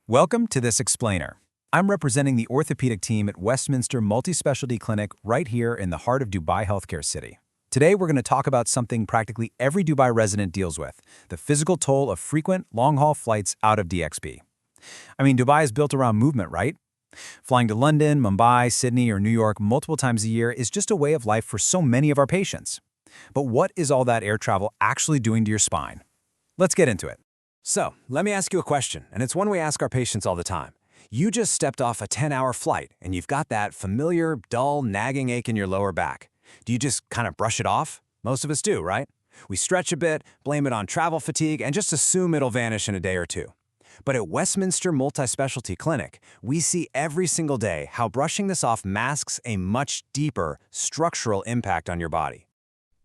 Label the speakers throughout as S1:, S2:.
S1: Welcome to this explainer. I'm representing the orthopedic team at Westminster Multispecialty Clinic right here in the heart of Dubai Healthcare City. Today we're going to talk about something practically every Dubai resident deals with, the physical toll of frequent, long-haul flights out of DXB. I mean, Dubai is built around movement, right? Flying to London, Mumbai, Sydney, or New York multiple times a year is just a way of life for so many of our patients. But what is all that air travel actually doing to your spine? Let's get into it.
S2: So, let me ask you a question, and it's one we ask our patients all the time. You just stepped off a 10-hour flight, and you've got that familiar, dull, nagging ache in your lower back. Do you just kind of brush it off? Most of us do, right? We stretch a bit, blame it on travel fatigue, and just assume it'll vanish in a day or two. But at Westminster Multispecialty Clinic, we see every single day how brushing this off masks a much deeper, structural impact on your body.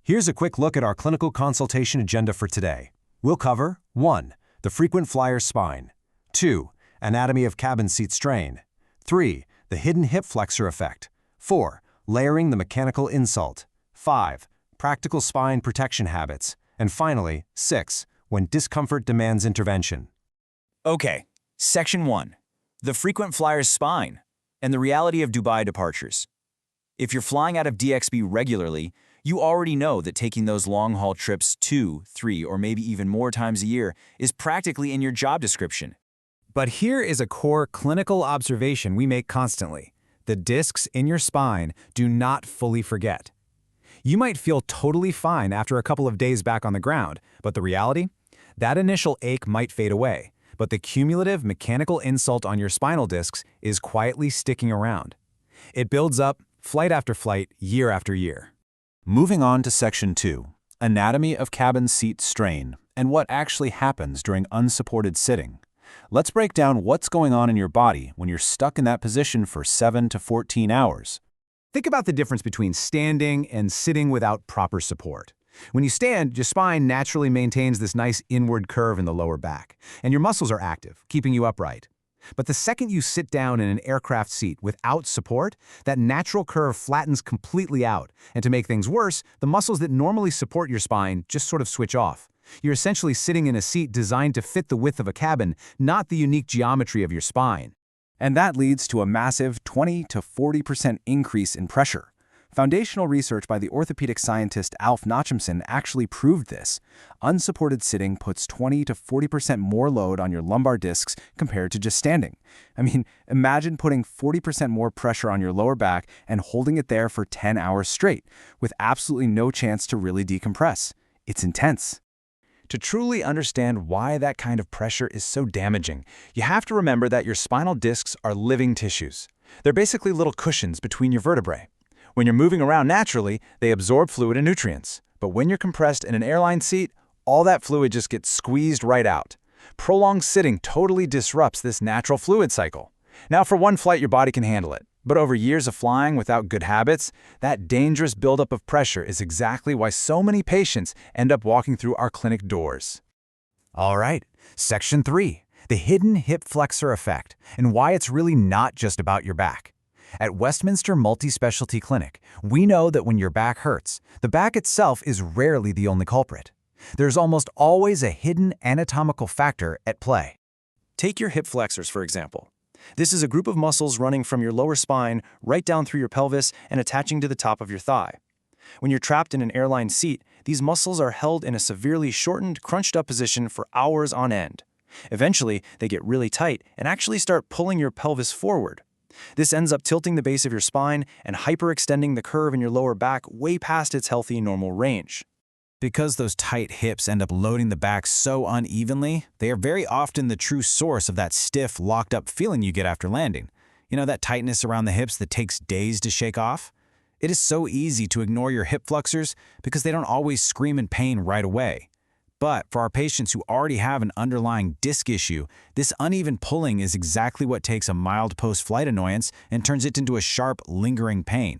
S2: Here's a quick look at our clinical consultation agenda for today. We'll cover 1. The frequent flyer's spine. 2. Anatomy of cabin seat strain. 3. The hidden hip flexor effect. 4. Layering the mechanical insult. 5. Practical spine protection habits. And finally, 6. When discomfort demands intervention.
S3: Okay, Section 1. The frequent flyer's spine and the reality of Dubai departures. If you're flying out of DXB regularly, you already know that taking those long-haul trips 2, 3, or maybe even more times a year is practically in your job description.
S1: But here is a core clinical observation we make constantly. The discs in your spine do not fully forget. You might feel totally fine after a couple of days back on the ground, but the reality? That initial ache might fade away, but the cumulative mechanical insult on your spinal discs is quietly sticking around. It builds up, flight after flight, year after year.
S4: Moving on to Section 2, Anatomy of Cabin Seat Strain and what actually happens during unsupported sitting. Let's break down what's going on in your body when you're stuck in that position for 7 to 14 hours.
S1: Think about the difference between standing and sitting without proper support. When you stand, your spine naturally maintains this nice inward curve in the lower back, and your muscles are active, keeping you upright. But the second you sit down in an aircraft seat without support, that natural curve flattens completely out, and to make things worse, the muscles that normally support your spine just sort of switch off. You're essentially sitting in a seat designed to fit the width of a cabin, not the unique geometry of your spine.
S4: And that leads to a massive 20 to 40% increase in pressure. Foundational research by the orthopedic scientist Alf Nachemson actually proved this. Unsupported sitting puts 20 to 40% more load on your lumbar discs compared to just standing. I mean, imagine putting 40% more pressure on your lower back and holding it there for 10 hours straight, with absolutely no chance to really decompress. It's intense.
S2: To truly understand why that kind of pressure is so damaging, you have to remember that your spinal discs are living tissues. They're basically little cushions between your vertebrae. When you're moving around naturally, they absorb fluid and nutrients. But when you're compressed in an airline seat, all that fluid just gets squeezed right out. Prolonged sitting totally disrupts this natural fluid cycle. Now, for one flight, your body can handle it. But over years of flying without good habits, that dangerous buildup of pressure is exactly why so many patients end up walking through our clinic doors.
S1: All right, Section 3, the hidden hip flexor effect, and why it's really not just about your back. At Westminster Multispecialty Clinic, we know that when your back hurts, the back itself is rarely the only culprit. There's almost always a hidden anatomical factor at play.
S3: Take your hip flexors, for example. This is a group of muscles running from your lower spine right down through your pelvis and attaching to the top of your thigh. When you're trapped in an airline seat, these muscles are held in a severely shortened, crunched-up position for hours on end. Eventually, they get really tight and actually start pulling your pelvis forward. This ends up tilting the base of your spine and hyperextending the curve in your lower back way past its healthy normal range.
S1: Because those tight hips end up loading the back so unevenly, they are very often the true source of that stiff, locked-up feeling you get after landing. You know, that tightness around the hips that takes days to shake off? It is so easy to ignore your hip flexors because they don't always scream in pain right away. But for our patients who already have an underlying disc issue, this uneven pulling is exactly what takes a mild post-flight annoyance and turns it into a sharp, lingering pain.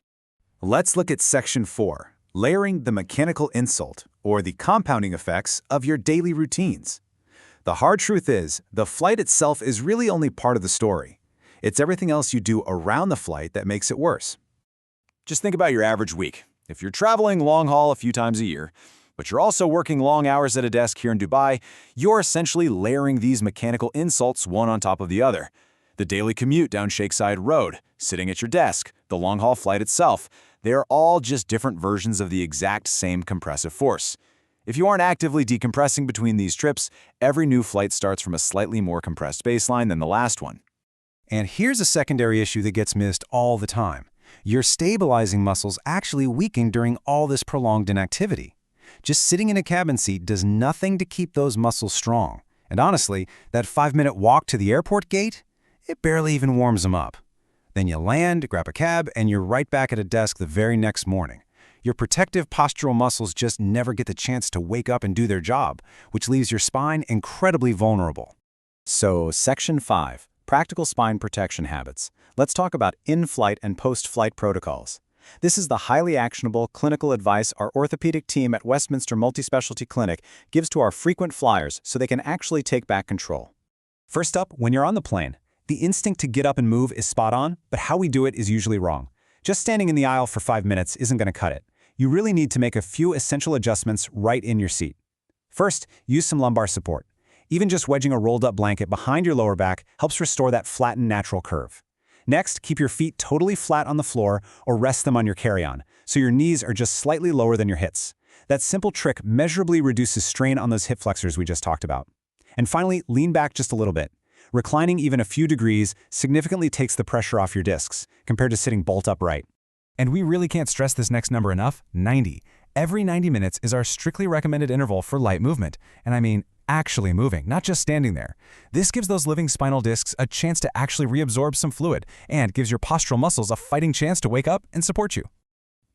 S4: Let's look at Section 4, Layering the Mechanical Insult, or the compounding effects of your daily routines. The hard truth is, the flight itself is really only part of the story. It's everything else you do around the flight that makes it worse.
S2: Just think about your average week. If you're traveling long haul a few times a year, but you're also working long hours at a desk here in Dubai, you're essentially layering these mechanical insults one on top of the other. The daily commute down Sheikh Zayed Road, sitting at your desk, the long-haul flight itself, they're all just different versions of the exact same compressive force. If you aren't actively decompressing between these trips, every new flight starts from a slightly more compressed baseline than the last one.
S1: And here's a secondary issue that gets missed all the time. Your stabilizing muscles actually weaken during all this prolonged inactivity. Just sitting in a cabin seat does nothing to keep those muscles strong. And honestly, that 5-minute walk to the airport gate, it barely even warms them up. Then you land, grab a cab, and you're right back at a desk the very next morning. Your protective postural muscles just never get the chance to wake up and do their job, which leaves your spine incredibly vulnerable.
S3: So, Section 5, Practical Spine Protection Habits. Let's talk about in-flight and post-flight protocols. This is the highly actionable clinical advice our orthopedic team at Westminster Multispecialty Clinic gives to our frequent flyers so they can actually take back control.
S1: First up, when you're on the plane, the instinct to get up and move is spot on, but how we do it is usually wrong. Just standing in the aisle for 5 minutes isn't going to cut it. You really need to make a few essential adjustments right in your seat. First, use some lumbar support. Even just wedging a rolled-up blanket behind your lower back helps restore that flattened natural curve. Next, keep your feet totally flat on the floor or rest them on your carry-on, so your knees are just slightly lower than your hips. That simple trick measurably reduces strain on those hip flexors we just talked about. And finally, lean back just a little bit. Reclining even a few degrees significantly takes the pressure off your discs, compared to sitting bolt upright. And we really can't stress this next number enough, 90. Every 90 minutes is our strictly recommended interval for light movement. And I mean, actually moving, not just standing there. This gives those living spinal discs a chance to actually reabsorb some fluid and gives your postural muscles a fighting chance to wake up and support you.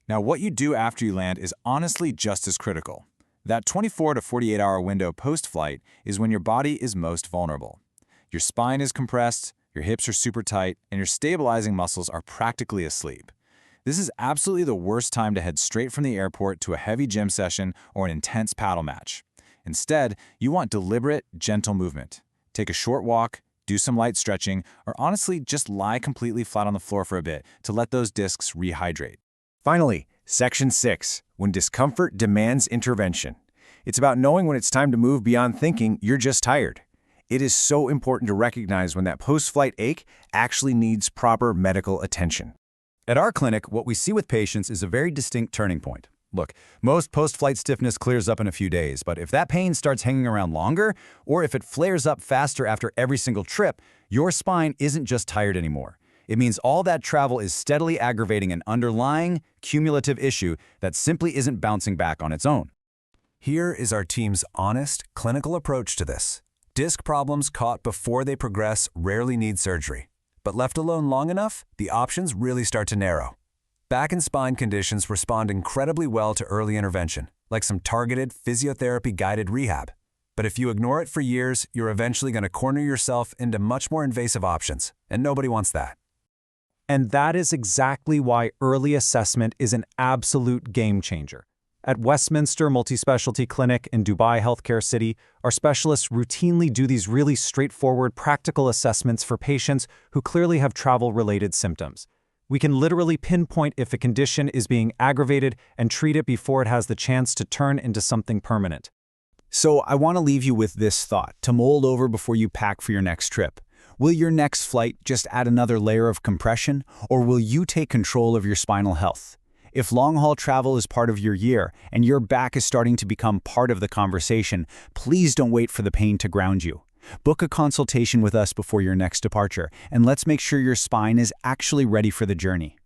S2: Now, what you do after you land is honestly just as critical. That 24 to 48-hour window post-flight is when your body is most vulnerable. Your spine is compressed, your hips are super tight, and your stabilizing muscles are practically asleep. This is absolutely the worst time to head straight from the airport to a heavy gym session or an intense paddle match. Instead, you want deliberate, gentle movement. Take a short walk, do some light stretching, or honestly just lie completely flat on the floor for a bit to let those discs rehydrate.
S3: Finally, Section 6, when discomfort demands intervention. It's about knowing when it's time to move beyond thinking you're just tired. It is so important to recognize when that post-flight ache actually needs proper medical attention.
S1: At our clinic, what we see with patients is a very distinct turning point. Look, most post-flight stiffness clears up in a few days, but if that pain starts hanging around longer, or if it flares up faster after every single trip, your spine isn't just tired anymore. It means all that travel is steadily aggravating an underlying, cumulative issue that simply isn't bouncing back on its own. Here is our team's honest, clinical approach to this. Disc problems caught before they progress rarely need surgery. But left alone long enough, the options really start to narrow. Back and spine conditions respond incredibly well to early intervention, like some targeted physiotherapy-guided rehab. But if you ignore it for years, you're eventually going to corner yourself into much more invasive options, and nobody wants that.
S5: And that is exactly why early assessment is an absolute game changer. At Westminster Multispecialty Clinic in Dubai Healthcare City, our specialists routinely do these really straightforward, practical assessments for patients who clearly have travel-related symptoms. We can literally pinpoint if a condition is being aggravated and treat it before it has the chance to turn into something permanent.
S1: So I want to leave you with this thought to mull over before you pack for your next trip. Will your next flight just add another layer of compression, or will you take control of your spinal health? If long-haul travel is part of your year and your back is starting to become part of the conversation, please don't wait for the pain to ground you. Book a consultation with us before your next departure, and let's make sure your spine is actually ready for the journey.